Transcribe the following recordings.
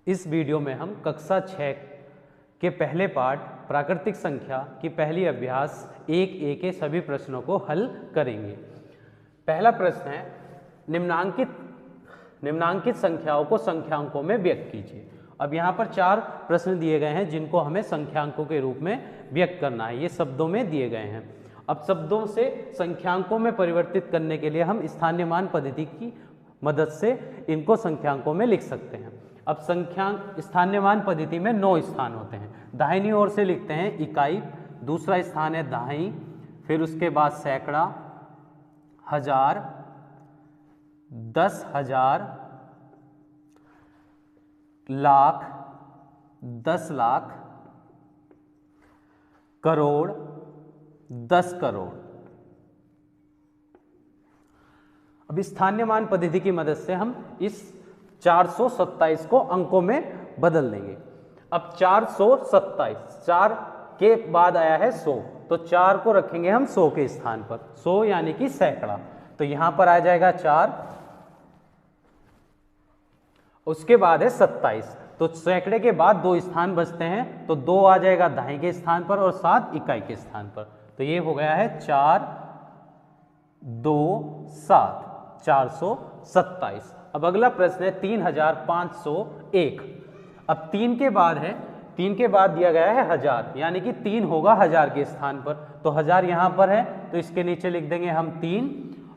इस वीडियो में हम कक्षा 6 के पहले पार्ट प्राकृतिक संख्या की पहली अभ्यास 1A के सभी प्रश्नों को हल करेंगे। पहला प्रश्न है, निम्नांकित संख्याओं को संख्यांकों में व्यक्त कीजिए। अब यहाँ पर 4 प्रश्न दिए गए हैं जिनको हमें संख्यांकों के रूप में व्यक्त करना है। ये शब्दों में दिए गए हैं। अब शब्दों से संख्यांकों में परिवर्तित करने के लिए हम स्थानीय मान पद्धति की मदद से इनको संख्यांकों में लिख सकते हैं। अब संख्यांक स्थानीय मान पद्धति में 9 स्थान होते हैं। दाहिनी ओर से लिखते हैं इकाई, दूसरा स्थान है दहाई, फिर उसके बाद सैकड़ा, हजार, 10,000, लाख, 10 लाख, करोड़, 10 करोड़। अब स्थानीय मान पद्धति की मदद से हम इस 427 को अंकों में बदल देंगे। अब 427, 4 के बाद आया है 100, तो 4 को रखेंगे हम 100 के स्थान पर, 100 यानी कि सैकड़ा। तो यहां पर आ जाएगा 4, उसके बाद है 27, तो सैकड़े के बाद 2 स्थान बचते हैं, तो 2 आ जाएगा दहाई के स्थान पर और 7 इकाई के स्थान पर। तो ये हो गया है 4, 2, 7, 427। अब अगला प्रश्न है 3501। अब 3 के बाद है, 3 के बाद दिया गया है 1000, यानी कि 3 होगा 1000 के स्थान पर, तो 1000 यहां पर है, तो इसके नीचे लिख देंगे हम 3,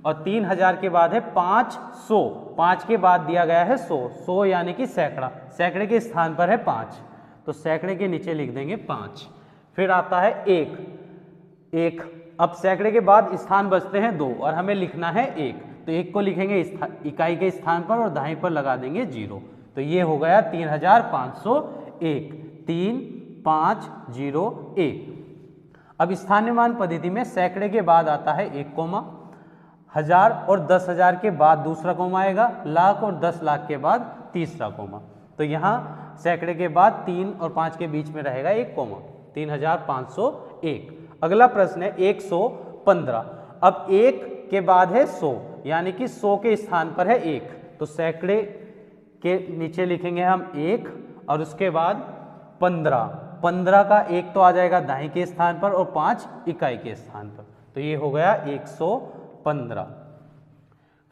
और 3000 के बाद है 500, 5 के बाद दिया गया है 100, 100 यानी कि सैकड़ा, सैकड़े के स्थान पर है 5, तो सैकड़े के नीचे लिख देंगे 5। फिर आता है 1। अब सैकड़े के बाद स्थान बचते हैं 2 और हमें लिखना है 1, तो 1 को लिखेंगे इकाई के स्थान पर और दहाई पर लगा देंगे 0, तो ये हो गया 3501, 3501। अब स्थानीय मान पद्धति में सैकड़े के बाद आता है 1 कोमा, 1000 और 10,000 के बाद दूसरा कोमा आएगा, लाख और 10 लाख के बाद तीसरा कोमा। तो यहाँ सैकड़े के बाद 3 और 5 के बीच में रहेगा 1 कोमा, 3501। अगला प्रश्न है 115। अब 1 के बाद है 100, यानी कि 100 के स्थान पर है 1, तो सैकड़े के नीचे लिखेंगे हम 1 और उसके बाद 15, 15 का 1 तो आ जाएगा दहाई के स्थान पर और 5 इकाई के स्थान पर, तो ये हो गया 115।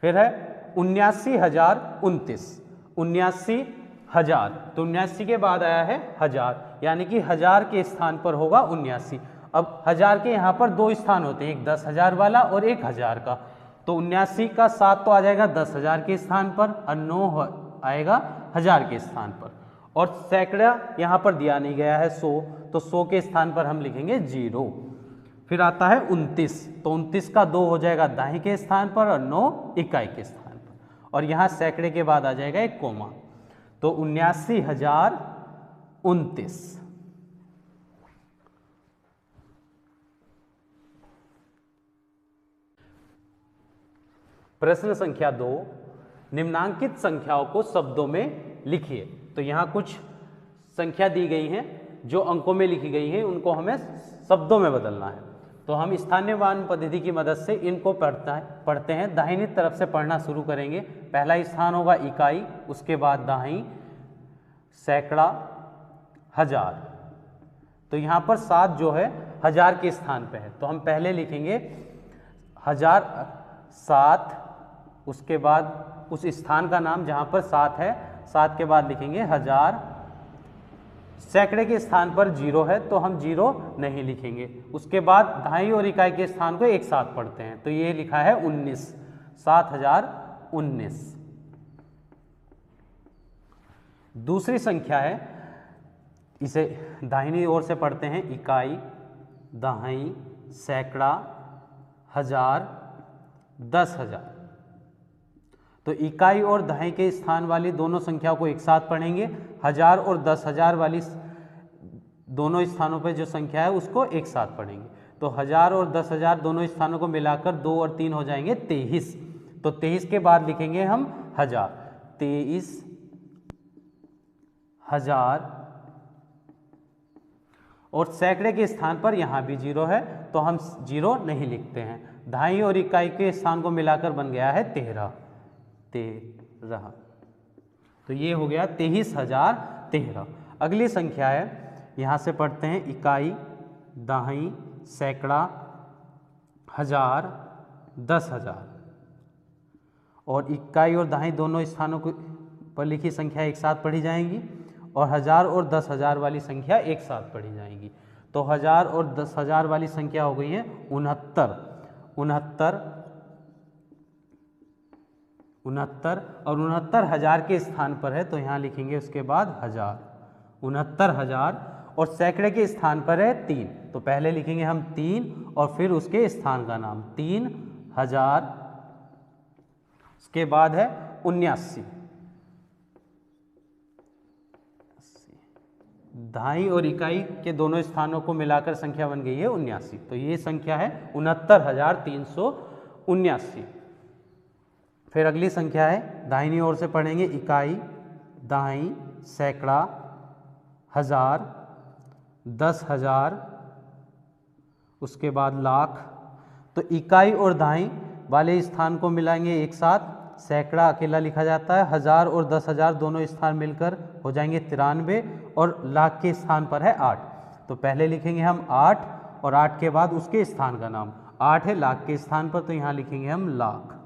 फिर है 79,029, 79,000, तो 79 के बाद आया है 1000, यानी कि 1000 के स्थान पर होगा 79। अब 1000 के यहाँ पर 2 स्थान होते हैं, एक 10,000 वाला और एक 1000 का, तो 79 का 7 तो आ जाएगा 10,000 के स्थान पर और 9 आएगा 1000 के स्थान पर, और सैकड़ा यहाँ पर दिया नहीं गया है 100, तो 100 के स्थान पर हम लिखेंगे 0। फिर आता है 29, तो 29 का 2 हो जाएगा दहाई के स्थान पर और 9 इकाई के स्थान पर, और यहाँ सैकड़े के बाद आ जाएगा 1 कोमा, तो 79,029। प्रश्न संख्या 2, निम्नांकित संख्याओं को शब्दों में लिखिए। तो यहाँ कुछ संख्या दी गई हैं जो अंकों में लिखी गई हैं, उनको हमें शब्दों में बदलना है। तो हम स्थानीय मान पद्धति की मदद से इनको पढ़ते हैं। दाहिनी तरफ से पढ़ना शुरू करेंगे। पहला स्थान होगा इकाई, उसके बाद दहाई, सैकड़ा, 1000। तो यहाँ पर 7 जो है 1000 के स्थान पे है, तो हम पहले लिखेंगे 1000, 7, उसके बाद उस स्थान का नाम जहाँ पर 7 है, 7 के बाद लिखेंगे 1000। सैकड़े के स्थान पर 0 है, तो हम 0 नहीं लिखेंगे। उसके बाद दहाई और इकाई के स्थान को एक साथ पढ़ते हैं, तो ये लिखा है 19, 7019। दूसरी संख्या है, इसे दाहिनी ओर से पढ़ते हैं, इकाई, दहाई, सैकड़ा, 1000, 10,000। तो इकाई और दहाई के स्थान वाली दोनों संख्याओं को एक साथ पढ़ेंगे। 1000 और 10,000 वाली दोनों स्थानों पर जो संख्या है उसको एक साथ पढ़ेंगे। तो 1000 और 10,000 दोनों स्थानों को मिलाकर 2 और 3 हो जाएंगे 23, तो 23 के बाद लिखेंगे हम 1000, 23,000। और सैकड़े के स्थान पर यहाँ भी 0 है, तो हम 0 नहीं लिखते हैं। दहाई और इकाई के स्थान को मिलाकर बन गया है 13। तो ये हो गया 23,013। अगली संख्या है, यहाँ से पढ़ते हैं इकाई, दहाई, सैकड़ा, हजार, 10,000। और इकाई और दहाई दोनों स्थानों पर लिखी संख्या एक साथ पढ़ी जाएंगी और 1000 और 10,000 वाली संख्या एक साथ पढ़ी जाएंगी। तो 1000 और 10,000 वाली संख्या हो गई है 69 और 69,000 के स्थान पर है तो यहाँ लिखेंगे उसके बाद 1000, 69,000। और सैकड़े के स्थान पर है 3 तो पहले लिखेंगे हम 3 और फिर उसके स्थान का नाम 3,000। उसके बाद है 79, दहाई और इकाई के दोनों स्थानों को मिलाकर संख्या बन गई है 79। तो ये संख्या है 69,379। फिर अगली संख्या है, दाहिनी ओर से पढ़ेंगे इकाई, दहाई, सैकड़ा, हजार, 10,000, उसके बाद लाख। तो इकाई और दहाई वाले स्थान को मिलाएंगे एक साथ, सैकड़ा अकेला लिखा जाता है, 1000 और 10,000 दोनों स्थान मिलकर हो जाएंगे 93 और लाख के स्थान पर है 8। तो पहले लिखेंगे हम 8 और 8 के बाद उसके स्थान का नाम, 8 है लाख के स्थान पर तो यहाँ लिखेंगे हम लाख,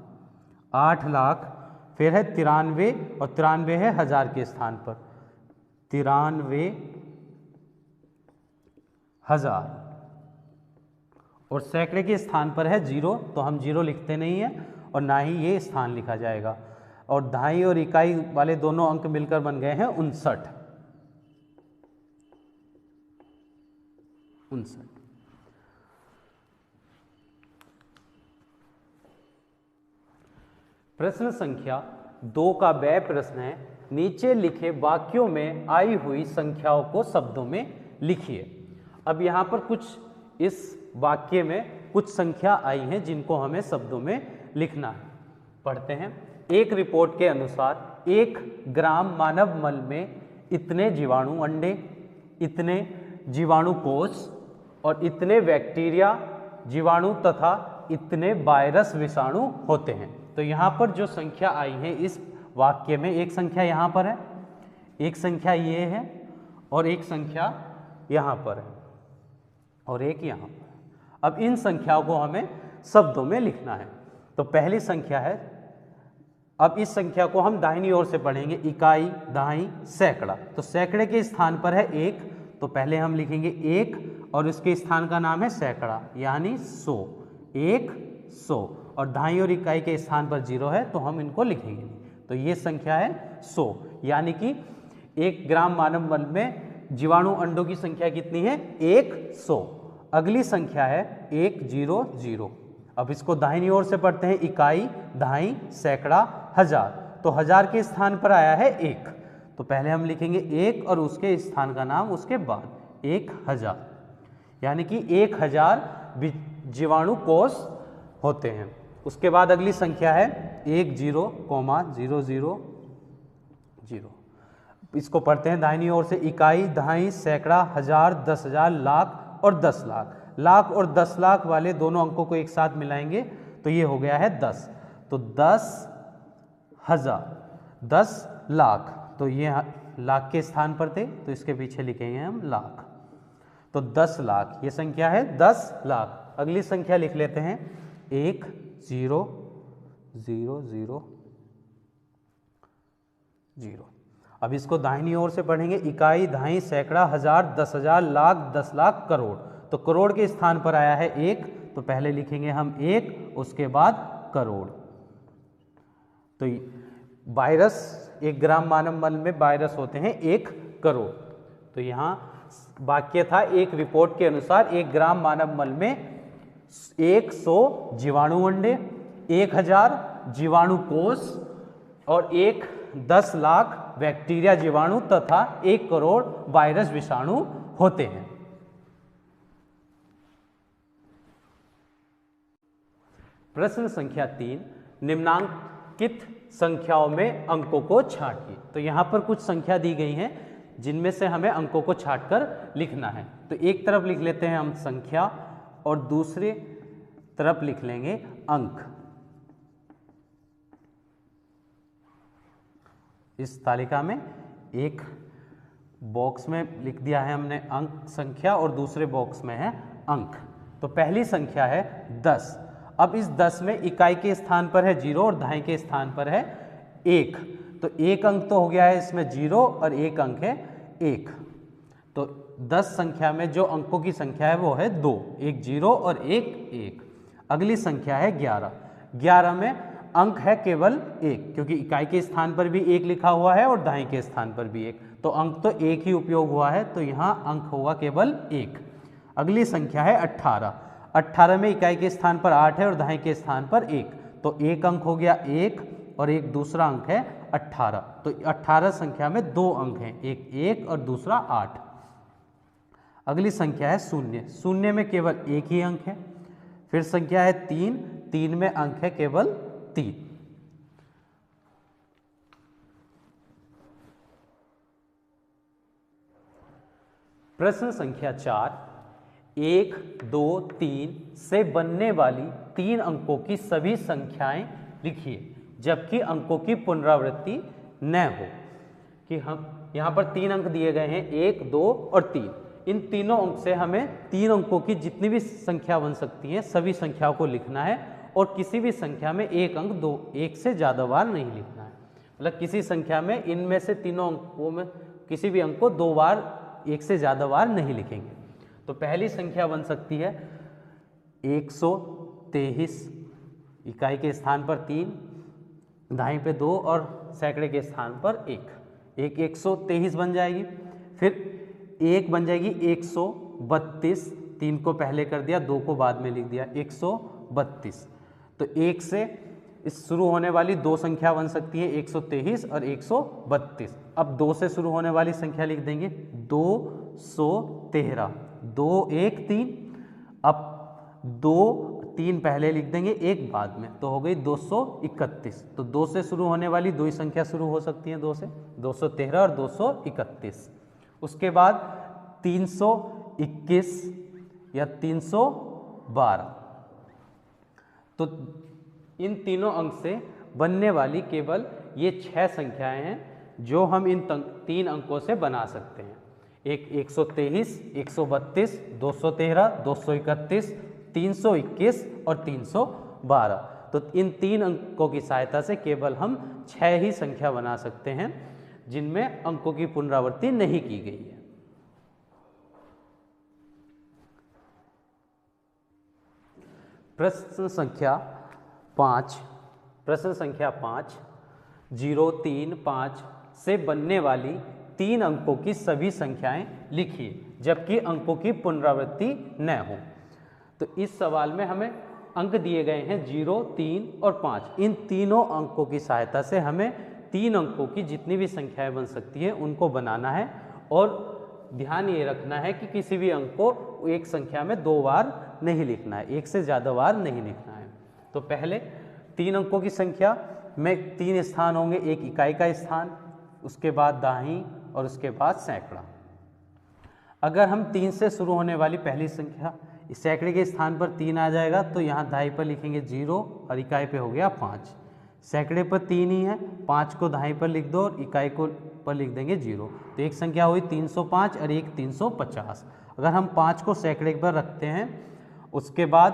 8 लाख। फिर है 93 और 93 है 1000 के स्थान पर, 93,000। और सैकड़े के स्थान पर है 0 तो हम 0 लिखते नहीं हैं और ना ही ये स्थान लिखा जाएगा। और दहाई और इकाई वाले दोनों अंक मिलकर बन गए हैं 59। प्रश्न संख्या 2 का व्यय प्रश्न है, नीचे लिखे वाक्यों में आई हुई संख्याओं को शब्दों में लिखिए। अब यहाँ पर कुछ इस वाक्य में कुछ संख्या आई हैं जिनको हमें शब्दों में लिखना है। पढ़ते हैं। एक रिपोर्ट के अनुसार 1 ग्राम मानव मल में इतने जीवाणु अंडे, इतने जीवाणु कोष और इतने बैक्टीरिया जीवाणु तथा इतने वायरस विषाणु होते हैं। तो यहाँ पर जो संख्या आई है इस वाक्य में, एक संख्या यहाँ पर है, एक संख्या ये है और एक संख्या यहाँ पर है और एक यहाँ पर। अब इन संख्याओं को हमें शब्दों में लिखना है। तो पहली संख्या है, अब इस संख्या को हम दाहिनी ओर से पढ़ेंगे, इकाई, दहाई, सैकड़ा। तो सैकड़े के स्थान पर है 1 तो पहले हम लिखेंगे 1 और उसके स्थान का नाम है सैकड़ा यानी 100, 100। और दहाई और इकाई के स्थान पर 0 है तो हम इनको लिखेंगे नहीं। तो ये संख्या है 100 यानी कि 1 ग्राम मानव मल में जीवाणु अंडों की संख्या कितनी है? 100। अगली संख्या है 100। अब इसको दाहिनी ओर से पढ़ते हैं, इकाई, दहाई, सैकड़ा, हजार। तो 1000 के स्थान पर आया है 1 तो पहले हम लिखेंगे 1 और उसके स्थान का नाम उसके बाद 1000 यानी कि 1000 जीवाणु कोष होते हैं। उसके बाद अगली संख्या है 10,000। इसको पढ़ते हैं दाहिनी ओर से, इकाई, दहाई, सैकड़ा, हजार, 10,000, लाख और 10 लाख। लाख और 10 लाख वाले दोनों अंकों को एक साथ मिलाएंगे तो ये हो गया है 10। तो 10,000, 10 लाख। तो ये लाख के स्थान पर थे तो इसके पीछे लिखेंगे हम लाख। तो 10 लाख ये संख्या है 10 लाख। अगली संख्या लिख लेते हैं 1,0,0,0,0। अब इसको दाहिनी ओर से पढ़ेंगे, इकाई, दहाई, सैकड़ा, हजार, 10,000, लाख, 10 लाख, करोड़। तो करोड़ के स्थान पर आया है 1 तो पहले लिखेंगे हम 1 उसके बाद करोड़। तो वायरस 1 ग्राम मानव मल में वायरस होते हैं 1 करोड़। तो यहाँ वाक्य था, एक रिपोर्ट के अनुसार 1 ग्राम मानव मल में 100 जीवाणु अंडे, 1000 जीवाणु कोष और 10 लाख बैक्टीरिया जीवाणु तथा 1 करोड़ वायरस विषाणु होते हैं। प्रश्न संख्या 3, निम्नांकित संख्याओं में अंकों को छांटिए। तो यहाँ पर कुछ संख्या दी गई हैं जिनमें से हमें अंकों को छांटकर लिखना है। तो एक तरफ लिख लेते हैं हम संख्या और दूसरी तरफ लिख लेंगे अंक। इस तालिका में एक बॉक्स में लिख दिया है हमने अंक संख्या और दूसरे बॉक्स में है अंक। तो पहली संख्या है 10। अब इस 10 में इकाई के स्थान पर है 0 और दहाई के स्थान पर है 1। तो एक अंक तो हो गया है इसमें 0 और एक अंक है 1। तो 10 संख्या में जो अंकों की संख्या है वो है 2, एक 0 और एक 1। अगली संख्या है 11। 11 में अंक है केवल 1, क्योंकि इकाई के स्थान पर भी 1 लिखा हुआ है और दहाई के स्थान पर भी 1, तो अंक तो 1 ही उपयोग हुआ है, तो यहाँ अंक होगा केवल 1। अगली संख्या है 18। 18 में इकाई के स्थान पर 8 है और दहाई के स्थान पर 1, तो एक अंक हो गया 1 और एक दूसरा अंक है 18। तो 18 संख्या में 2 अंक हैं, एक 1 और दूसरा 8। अगली संख्या है 0। 0 में केवल एक ही अंक है। फिर संख्या है 3। 3 में अंक है केवल 3। प्रश्न संख्या 4। 1, 2, 3 से बनने वाली 3 अंकों की सभी संख्याएं लिखिए जबकि अंकों की पुनरावृत्ति न हो। कि हम यहाँ पर 3 अंक दिए गए हैं, 1, 2 और 3। इन तीनों अंक से हमें 3 अंकों की जितनी भी संख्या बन सकती है सभी संख्याओं को लिखना है और किसी भी संख्या में एक अंक एक से ज़्यादा बार नहीं लिखना है। मतलब किसी संख्या में इनमें से तीनों अंकों में किसी भी अंक को 2 बार एक से ज़्यादा बार नहीं लिखेंगे। तो पहली संख्या बन सकती है 123, इकाई के स्थान पर 3, दहाई पे 2 और सैकड़े के स्थान पर 1। एक 123 बन जाएगी। फिर एक बन जाएगी 132, 3 को पहले कर दिया, 2 को बाद में लिख दिया, 132। तो 1 से इस शुरू होने वाली 2 संख्या बन सकती है, 123 और 132। अब 2 से शुरू होने वाली संख्या लिख देंगे 213, 2 1 3। अब 2 3 पहले लिख देंगे, 1 बाद में, तो हो गई 231। तो 2 से शुरू होने वाली 2 ही संख्या शुरू हो सकती है 2 से, 213 और 231। उसके बाद 321 या 312। तो इन तीनों अंक से बनने वाली केवल ये 6 संख्याएं हैं जो हम इन 3 अंकों से बना सकते हैं। एक 123, 132, 213, 231, 321 और 312। तो इन 3 अंकों की सहायता से केवल हम 6 ही संख्या बना सकते हैं जिनमें अंकों की पुनरावृत्ति नहीं की गई है। प्रश्न संख्या 5। प्रश्न संख्या 5। 0, 3, 5 से बनने वाली 3 अंकों की सभी संख्याएं लिखिए जबकि अंकों की पुनरावृत्ति न हो। तो इस सवाल में हमें अंक दिए गए हैं 0, 3 और 5। इन तीनों अंकों की सहायता से हमें 3 अंकों की जितनी भी संख्याएं बन सकती है उनको बनाना है और ध्यान ये रखना है कि किसी भी अंक को एक संख्या में 2 बार नहीं लिखना है, एक से ज़्यादा बार नहीं लिखना है। तो पहले 3 अंकों की संख्या में 3 स्थान होंगे, एक इकाई का स्थान, उसके बाद दहाई और उसके बाद सैकड़ा। अगर हम 3 से शुरू होने वाली पहली संख्या इस सैकड़े के स्थान पर 3 आ जाएगा तो यहाँ दहाई पर लिखेंगे 0 और इकाई पे हो गया 5। सैकड़े पर 3 ही है, 5 को दहाई पर लिख दो और इकाई को पर लिख देंगे 0। तो एक संख्या हुई 305 और एक 350। अगर हम 5 को सैकड़े पर रखते हैं उसके बाद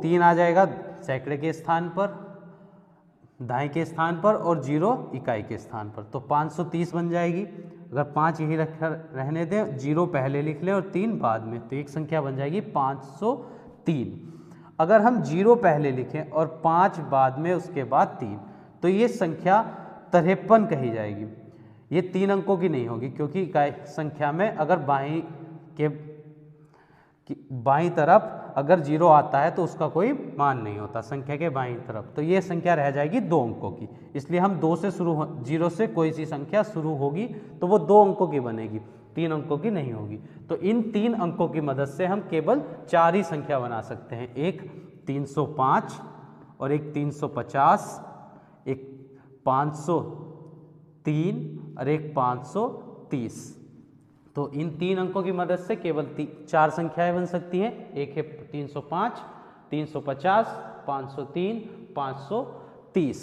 3 आ जाएगा सैकड़े के स्थान पर, दहाई के स्थान पर और 0 इकाई के स्थान पर, तो 530 बन जाएगी। अगर 5 यही रहने दें, 0 पहले लिख लें और 3 बाद में, तो एक संख्या बन जाएगी 503। अगर हम 0 पहले लिखें और 5 बाद में उसके बाद 3, तो ये संख्या 53 कही जाएगी। ये 3 अंकों की नहीं होगी क्योंकि इकाई संख्या में अगर बाईं तरफ अगर 0 आता है तो उसका कोई मान नहीं होता संख्या के बाईं तरफ, तो ये संख्या रह जाएगी 2 अंकों की। इसलिए हम 2 से 0 से कोई सी संख्या शुरू होगी तो वो 2 अंकों की बनेगी, 3 अंकों की नहीं होगी। तो इन 3 अंकों की मदद से हम केवल 4 ही संख्या बना सकते हैं, एक 305 और एक 350, एक 503 और एक 530। तो इन 3 अंकों की मदद से केवल 4 संख्याएं बन सकती हैं, एक है 305, 350, 503, 530।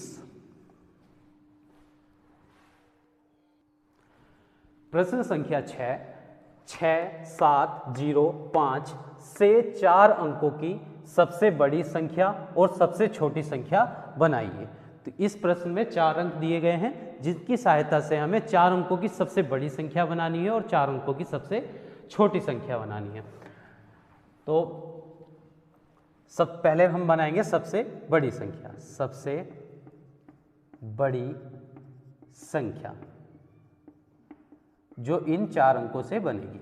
प्रश्न संख्या 6, 6, 7, 0, 5 से 4 अंकों की सबसे बड़ी संख्या और सबसे छोटी संख्या बनाइए। तो इस प्रश्न में 4 अंक दिए गए हैं, जिसकी सहायता से हमें 4 अंकों की सबसे बड़ी संख्या बनानी है और 4 अंकों की सबसे छोटी संख्या बनानी है। तो सब पहले हम बनाएंगे सबसे बड़ी संख्या, सबसे बड़ी संख्या जो इन 4 अंकों से बनेगी।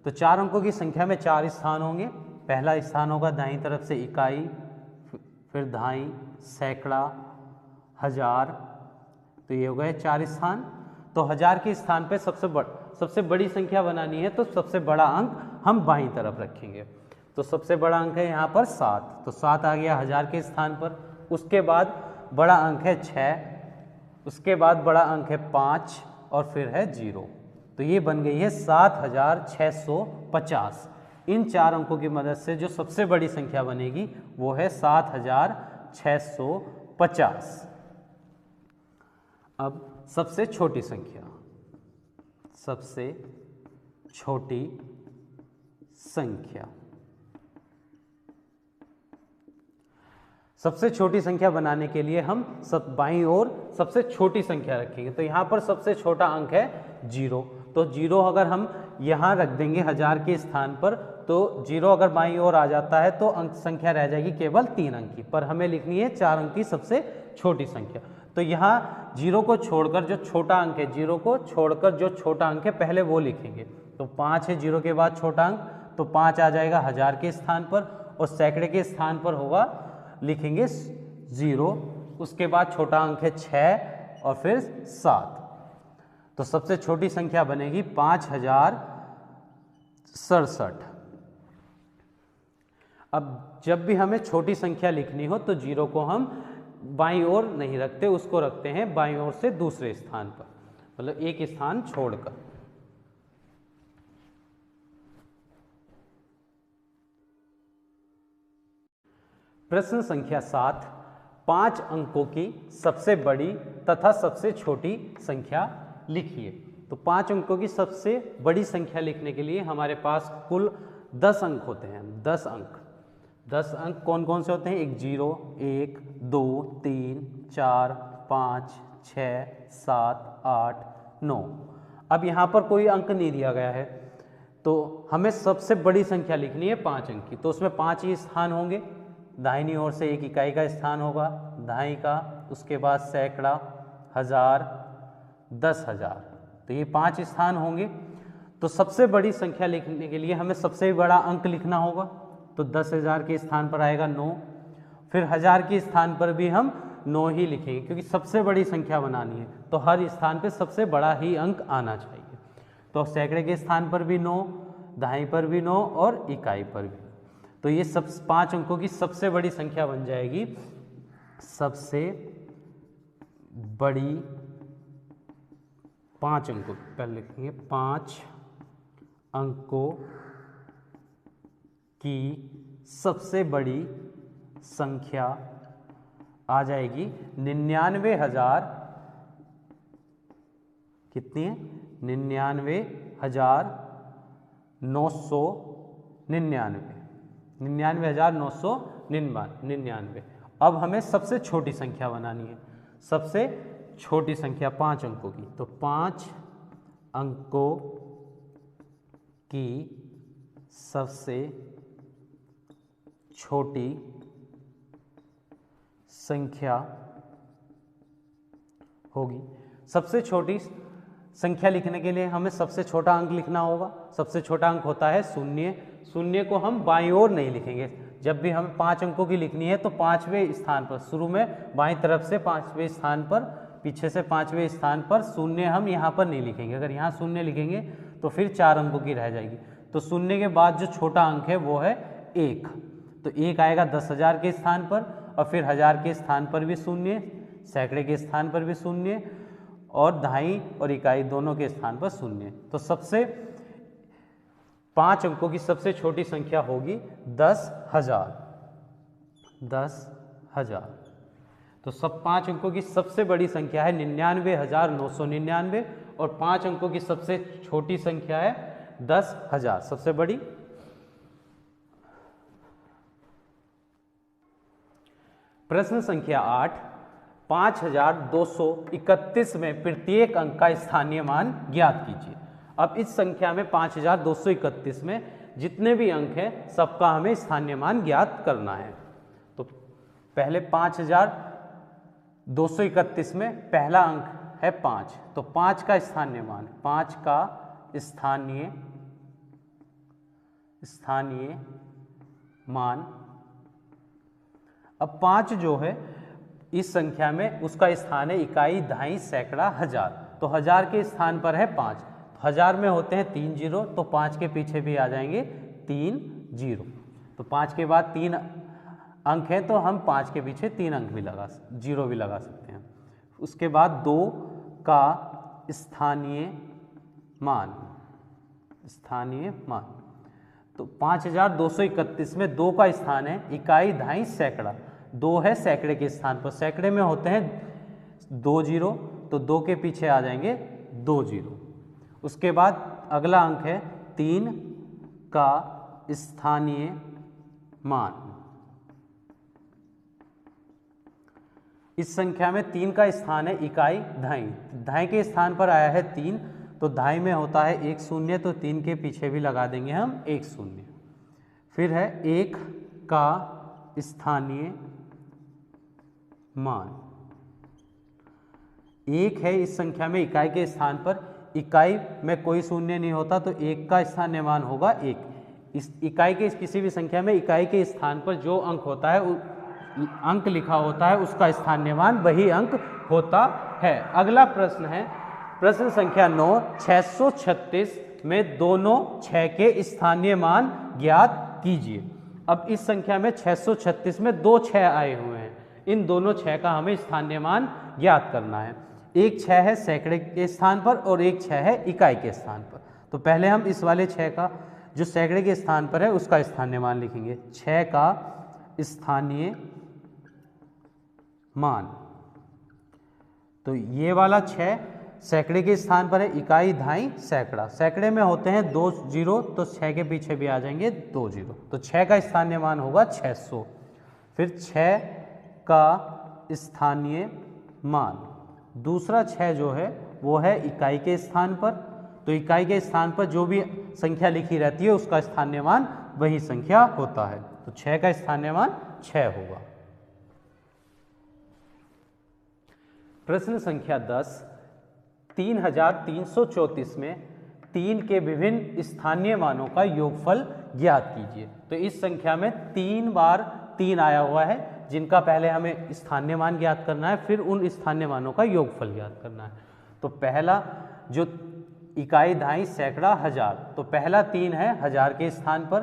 तो 4 अंकों की संख्या में 4 स्थान होंगे। पहला स्थान होगा दाईं तरफ से इकाई, फिर दहाई, सैकड़ा, हजार, तो ये हो गए 4 स्थान। तो 1000 के स्थान पे सबसे बड़ी संख्या बनानी है, तो सबसे बड़ा अंक हम बाईं तरफ रखेंगे। तो सबसे बड़ा अंक है यहाँ पर 7, तो 7 आ गया 1000 के स्थान पर। उसके बाद बड़ा अंक है 6, उसके बाद बड़ा अंक है 5 और फिर है 0। तो ये बन गई है 7650। इन 4 अंकों की मदद से जो सबसे बड़ी संख्या बनेगी वो है 7650। अब सबसे छोटी संख्या, सबसे छोटी संख्या, सबसे छोटी संख्या बनाने के लिए हम बाईं ओर सबसे छोटी संख्या रखेंगे। तो यहाँ पर सबसे छोटा अंक है 0, तो 0 अगर हम यहाँ रख देंगे 1000 के स्थान पर, तो 0 अगर बाईं ओर आ जाता है तो अंक संख्या रह जाएगी केवल 3 अंक की, पर हमें लिखनी है 4 अंक की सबसे छोटी संख्या। तो यहाँ 0 को छोड़कर जो छोटा अंक है, 0 को छोड़कर जो छोटा अंक है पहले वो लिखेंगे। तो 5 है 0 के बाद छोटा अंक, तो 5 आ जाएगा 1000 के स्थान पर, और सैकड़े के स्थान पर होगा लिखेंगे 0, उसके बाद छोटा अंक है 6 और फिर 7। तो सबसे छोटी संख्या बनेगी 5067। अब जब भी हमें छोटी संख्या लिखनी हो तो 0 को हम बाईं ओर नहीं रखते, उसको रखते हैं बाईं ओर से दूसरे स्थान पर, मतलब एक स्थान छोड़कर। प्रश्न संख्या 7, 5 अंकों की सबसे बड़ी तथा सबसे छोटी संख्या लिखिए। तो 5 अंकों की सबसे बड़ी संख्या लिखने के लिए हमारे पास कुल 10 अंक होते हैं। 10 अंक कौन कौन से होते हैं? एक 0, 1, 2, 3, 4, 5, 6, 7, 8, 9। अब यहाँ पर कोई अंक नहीं दिया गया है, तो हमें सबसे बड़ी संख्या लिखनी है 5 अंक की। तो उसमें 5 ही स्थान होंगे। दाहिनी ओर से एक इकाई का स्थान होगा, दहाई का, उसके बाद सैकड़ा, हजार, 10,000, तो ये 5 स्थान होंगे। तो सबसे बड़ी संख्या लिखने के लिए हमें सबसे बड़ा अंक लिखना होगा। तो 10,000 के स्थान पर आएगा 9, फिर 1000 के स्थान पर भी हम 9 ही लिखेंगे, क्योंकि सबसे बड़ी संख्या बनानी है तो हर स्थान पे सबसे बड़ा ही अंक आना चाहिए। तो सैकड़े के स्थान पर भी 9, दहाई पर भी 9 और इकाई पर भी। तो ये सब 5 अंकों की सबसे बड़ी संख्या बन जाएगी। सबसे बड़ी 5 अंकों, पहले लिखेंगे 5 अंकों की सबसे बड़ी संख्या आ जाएगी 99,000। कितनी है? 99,999। 99,999। अब हमें सबसे छोटी संख्या बनानी है, सबसे छोटी संख्या 5 अंकों की। तो 5 अंकों की सबसे छोटी संख्या होगी। सबसे छोटी संख्या लिखने के लिए हमें सबसे छोटा अंक लिखना होगा। सबसे छोटा अंक होता है 0। 0 को हम बाईं ओर नहीं लिखेंगे। जब भी हमें 5 अंकों की लिखनी है तो 5वें स्थान पर, शुरू में बाईं तरफ से 5वें स्थान पर, पीछे से 5वें स्थान पर 0 हम यहाँ पर नहीं लिखेंगे। अगर यहाँ 0 लिखेंगे तो फिर 4 अंकों की रह जाएगी। तो 0 के बाद जो छोटा अंक है वो है 1। तो 1 आएगा 10,000 के स्थान पर, और फिर 1000 के स्थान पर भी 0, सैकड़े के स्थान पर भी 0 और दहाई और इकाई दोनों के स्थान पर 0। तो सबसे 5 अंकों की सबसे छोटी संख्या होगी 10,000। 10,000। तो सब 5 अंकों की सबसे बड़ी संख्या है 99,999, और 5 अंकों की सबसे छोटी संख्या है 10,000, सबसे बड़ी। प्रश्न संख्या 8, 5231 में प्रत्येक अंक का स्थानीय मान ज्ञात कीजिए। अब इस संख्या में 5231 में जितने भी अंक हैं सबका हमें स्थानीय मान ज्ञात करना है। तो पहले 5231 में पहला अंक है 5, तो 5 का स्थानीय मान, 5 का स्थानीय मान। अब 5 जो है इस संख्या में उसका स्थान है इकाई, दहाई, सैकड़ा, हजार। तो हजार के स्थान पर है 5, तो हजार में होते हैं 3 जीरो, तो 5 के पीछे भी आ जाएंगे 3 जीरो। तो 5 के बाद 3 अंक हैं तो हम 5 के पीछे 3 अंक भी जीरो भी लगा सकते हैं। उसके बाद 2 का स्थानीय मान, तो 5231 में 2 का स्थान है इकाई, दहाई, सैकड़ा। 2 है सैकड़े के स्थान पर, सैकड़े में होते हैं 2 जीरो, तो 2 के पीछे आ जाएंगे 2 जीरो। उसके बाद अगला अंक है 3 का स्थानीय मान। इस संख्या में 3 का स्थान है इकाई, दहाई। दहाई के स्थान पर आया है 3, तो दहाई में होता है 1 शून्य, तो 3 के पीछे भी लगा देंगे हम 1 शून्य। फिर है 1 का स्थानीय मान। 1 है इस संख्या में इकाई के स्थान पर, इकाई में कोई शून्य नहीं होता, तो 1 का स्थानीय मान होगा 1। इस इकाई के किसी भी संख्या में इकाई के स्थान पर जो अंक होता है, अंक लिखा होता है, उसका स्थानीय मान वही अंक होता है। अगला प्रश्न है प्रश्न संख्या 9, 636 में दोनों 6 के स्थानीय मान ज्ञात कीजिए। अब इस संख्या में 636 में 2 6 आए हुए हैं, इन दोनों 6 का हमें स्थानीय मान ज्ञात करना है। एक 6 है सैकड़े के स्थान पर और एक 6 है इकाई के स्थान पर। तो पहले हम इस वाले 6 का जो सैकड़े के स्थान पर है उसका स्थानीय मान लिखेंगे। 6 का स्थानीय मान, तो ये वाला 6 सैकड़े के स्थान पर है इकाई, दहाई, सैकड़ा। सैकड़े में होते हैं 2 जीरो, तो 6 के पीछे भी आ जाएंगे 2 जीरो, तो 6 का स्थानीय मान होगा 600। फिर 6 का स्थानीय मान, दूसरा 6 जो है वो है इकाई के स्थान पर, तो इकाई के स्थान पर जो भी संख्या लिखी रहती है उसका स्थानीय मान वही संख्या होता है, तो 6 का स्थानीय मान 6 होगा। प्रश्न संख्या 10, 3334 में 3 के विभिन्न स्थानीय मानों का योगफल ज्ञात कीजिए। तो इस संख्या में 3 बार 3 आया हुआ है, जिनका पहले हमें स्थानीय मान ज्ञात करना है, फिर उन स्थानीय मानों का योगफल ज्ञात करना है। तो पहला जो इकाई, दहाई, सैकड़ा, हजार, तो पहला 3 है हजार के स्थान पर,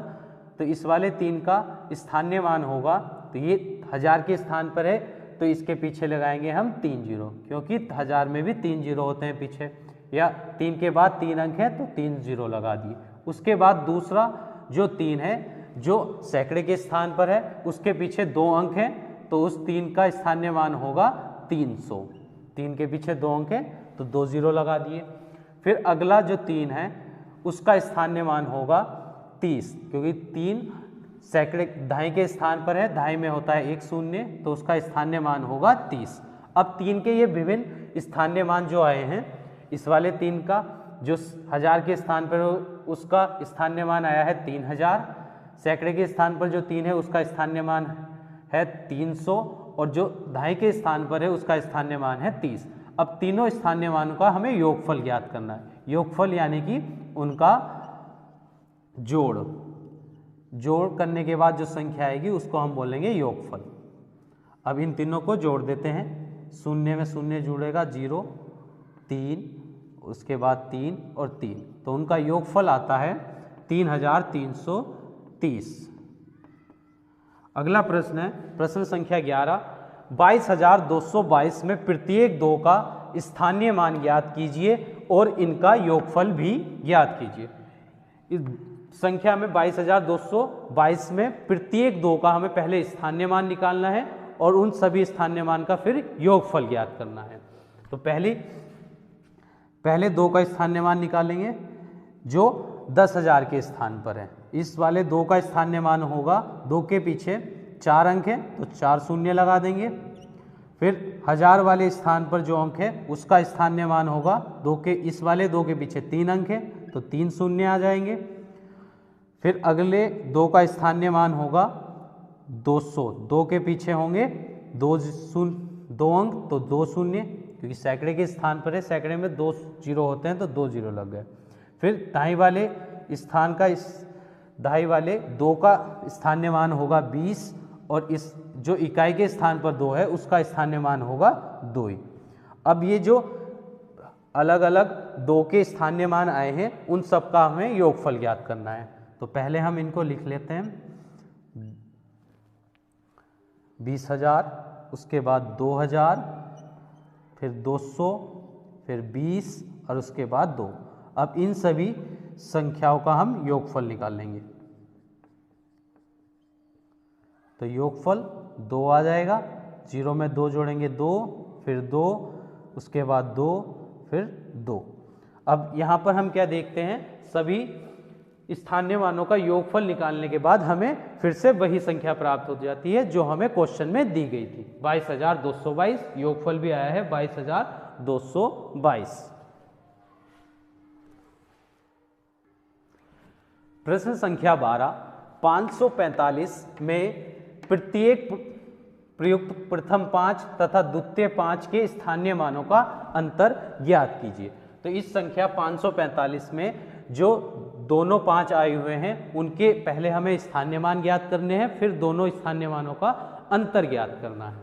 तो इस वाले 3 का स्थानीय मान होगा, तो ये हजार के स्थान पर है, तो इसके पीछे लगाएंगे हम 3 जीरो, क्योंकि हजार में भी 3 जीरो होते हैं पीछे, या 3 के बाद 3 अंक है तो 3 जीरो लगा दिए। उसके बाद दूसरा जो 3 है जो सैकड़े के स्थान पर है, उसके पीछे 2 अंक हैं, तो उस 3 का स्थानीय मान होगा 300। 3 के पीछे 2 अंक है तो 2 जीरो लगा दिए। फिर अगला जो 3 है उसका स्थानीय मान होगा 30, क्योंकि 3 सैकड़े दहाई के स्थान पर है, दहाई में होता है 1 शून्य, तो उसका स्थानीय मान होगा 30। अब 3 के ये विभिन्न स्थानीय मान जो आए हैं, इस वाले 3 का जो हजार के स्थान पर उसका स्थानीय मान आया है 3000, सैकड़े के स्थान पर जो 3 है उसका स्थानीय मान है 300, और जो दहाई के स्थान पर है उसका स्थानीय मान है 30। अब तीनों स्थानीय मानों का हमें योगफल ज्ञात करना है। योगफल यानी कि उनका जोड़ करने के बाद जो संख्या आएगी उसको हम बोलेंगे योगफल। अब इन तीनों को जोड़ देते हैं, शून्य में शून्य जुड़ेगा 0, 3, उसके बाद 3 और 3, तो उनका योगफल आता है 3330। अगला प्रश्न है प्रश्न संख्या 11, 22222 में प्रत्येक 2 का स्थानीय मान ज्ञात कीजिए और इनका योगफल भी ज्ञात कीजिए। इस संख्या में 22222 में प्रत्येक 2 का हमें पहले स्थानीय मान निकालना है और उन सभी स्थानीय मान का फिर योगफल ज्ञात करना है। तो पहले 2 का स्थानीय मान निकालेंगे जो 10,000 के स्थान पर है। इस वाले 2 का स्थानीय मान होगा, 2 के पीछे 4 अंक है तो 4 शून्य लगा देंगे। फिर 1000 वाले स्थान पर जो अंक है उसका स्थानीय मान होगा 2 के, इस वाले 2 के पीछे 3 अंक है तो 3 शून्य आ जाएंगे। फिर अगले 2 का स्थानीय मान होगा 200, 2 के पीछे होंगे 2 अंक तो 2 शून्य, क्योंकि सैकड़े के स्थान पर है, सैकड़े में 2 जीरो होते हैं तो 2 जीरो लग गए। फिर दाई वाले स्थान का दाई वाले 2 का स्थानीय मान होगा 20 और इस जो इकाई के स्थान पर 2 है उसका स्थानीय मान होगा 2 ही। अब ये जो अलग अलग 2 के स्थानीय मान आए हैं उन सब का हमें योगफल ज्ञात करना है। तो पहले हम इनको लिख लेते हैं, 20,000, उसके बाद 2,000, फिर 200, फिर 20 और उसके बाद 2। अब इन सभी संख्याओं का हम योगफल निकाल लेंगे। तो योगफल 2 आ जाएगा, 0 में 2 जोड़ेंगे 2, फिर 2, उसके बाद 2, फिर 2। अब यहाँ पर हम क्या देखते हैं, सभी स्थानीय मानों का योगफल निकालने के बाद हमें फिर से वही संख्या प्राप्त हो जाती है जो हमें क्वेश्चन में दी गई थी, 22,222। योगफल भी आया है 22,222। प्रश्न संख्या 12, 545 में प्रत्येक प्रयुक्त प्रथम 5 तथा द्वितीय 5 के स्थानीय मानों का अंतर ज्ञात कीजिए। तो इस संख्या 545 में जो दोनों 5 आए हुए हैं उनके पहले हमें स्थानीय मान ज्ञात करने हैं, फिर दोनों स्थानीय मानों का अंतर ज्ञात करना है।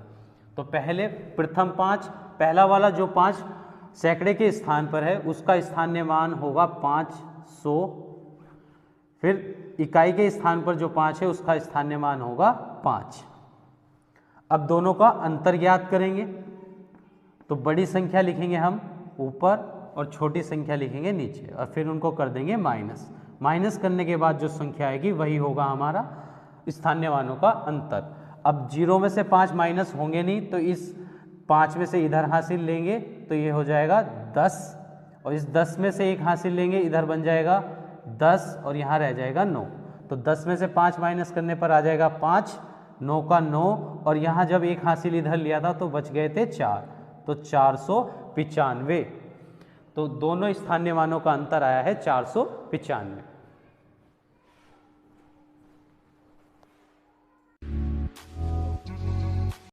तो पहले प्रथम 5, पहला वाला जो 5 सैकड़े के स्थान पर है उसका स्थानीय मान होगा 500। फिर इकाई के स्थान पर जो 5 है उसका स्थानीय मान होगा 5। अब दोनों का अंतर ज्ञात करेंगे तो बड़ी संख्या लिखेंगे हम ऊपर और छोटी संख्या लिखेंगे नीचे और फिर उनको कर देंगे माइनस। माइनस करने के बाद जो संख्या आएगी वही होगा हमारा स्थानीय मानों का अंतर। अब 0 में से 5 माइनस होंगे नहीं तो इस 5 में से इधर हासिल लेंगे तो ये हो जाएगा 10 और इस 10 में से 1 हासिल लेंगे, इधर बन जाएगा 10 और यहाँ रह जाएगा 9। तो 10 में से 5 माइनस करने पर आ जाएगा 5, 9 का 9 और यहाँ जब 1 हासिल इधर लिया था तो बच गए थे 4, तो 495। तो दोनों स्थानीय मानों का अंतर आया है 495।